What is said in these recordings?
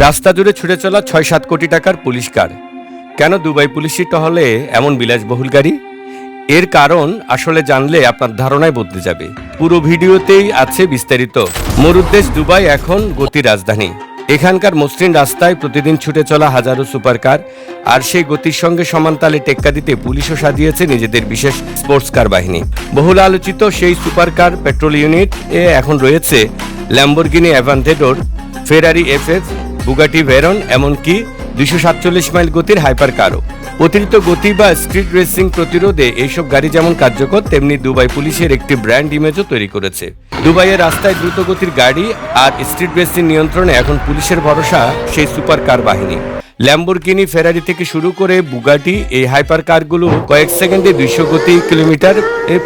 রাস্তা জুড়ে ছুটে চলা ৬-৭ কোটি টাকার পুলিশ কার। কেন দুবাই পুলিশি টহলে এমন বিলাসবহুল গাড়ি? এর কারণ আসলে জানলে আপনার ধারণাই বদলে যাবে। পুরো ভিডিওতেই আছে বিস্তারিত। মোর উদ্দেশ দুবাই এখন গতির রাজধানী। এখানকার মসৃণ রাস্তায় প্রতিদিন ছুটে চলা হাজারো সুপার কার, আর সেই গতির সঙ্গে সমানতালে টেক্কা দিতে পুলিশও সাজিয়েছে নিজেদের বিশেষ স্পোর্টস কার বাহিনী। বহুল আলোচিত সেই সুপার কার পেট্রোল ইউনিট এ এখন রয়েছে ল্যাম্বরগিনি অ্যাভান্টেডোর, ফেরারি এফএফ, বুগাটি ভেরন, এমনকি ২৪৭ মাইল গতির হাইপার কারও। অতিরিক্ত গতি বা স্ট্রিট রেসিং প্রতিরোধে এইসব গাড়ি যেমন কার্যকর, তেমনি দুবাই পুলিশের একটি ব্র্যান্ড ইমেজও তৈরি করেছে। দুবাইয়ের রাস্তায় দ্রুত গতির গাড়ি আর স্ট্রিট রেসিং নিয়ন্ত্রণে এখন পুলিশের ভরসা সেই সুপার কার বাহিনী। ল্যাম্বরগিনি, ফেরারি থেকে শুরু করে বুগাটি, এই হাইপার কারগুলো কয়েক সেকেন্ডে ২০০ কিলোমিটার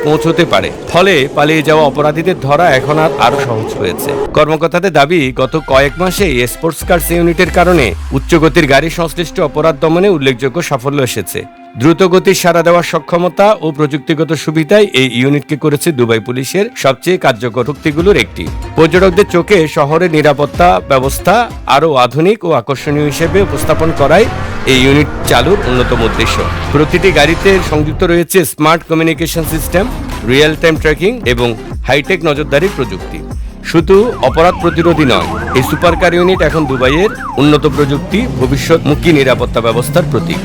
পৌঁছতে পারে। ফলে পালিয়ে যাওয়া অপরাধীদের ধরা এখন আরো সহজ হয়েছে। কর্মকর্তাদের দাবি, গত কয়েক মাসে এই স্পোর্টস কার্স ইউনিটের কারণে উচ্চগতির গাড়ি সংশ্লিষ্ট অপরাধ দমনে উল্লেখযোগ্য সাফল্য এসেছে। দ্রুত গতির সাড়া দেওয়ার সক্ষমতা ও প্রযুক্তিগত সুবিধায় এই ইউনিটকে করেছে দুবাই পুলিশের সবচেয়ে কার্যকর শক্তিগুলোর একটি। পর্যটকদের চোখে শহরের নিরাপত্তা ব্যবস্থা আরও আধুনিক ও আকর্ষণীয় হিসেবে উপস্থাপন করাই এই ইউনিট চালুর অন্যতম উদ্দেশ্য। প্রতিটি গাড়িতে সংযুক্ত রয়েছে smart communication system, real time tracking এবং হাইটেক নজরদারির প্রযুক্তি। শুধু অপরাধ প্রতিরোধী নয়, এই সুপার কার ইউনিট এখন দুবাইয়ের উন্নত প্রযুক্তি, ভবিষ্যৎমুখী নিরাপত্তা ব্যবস্থার প্রতীক।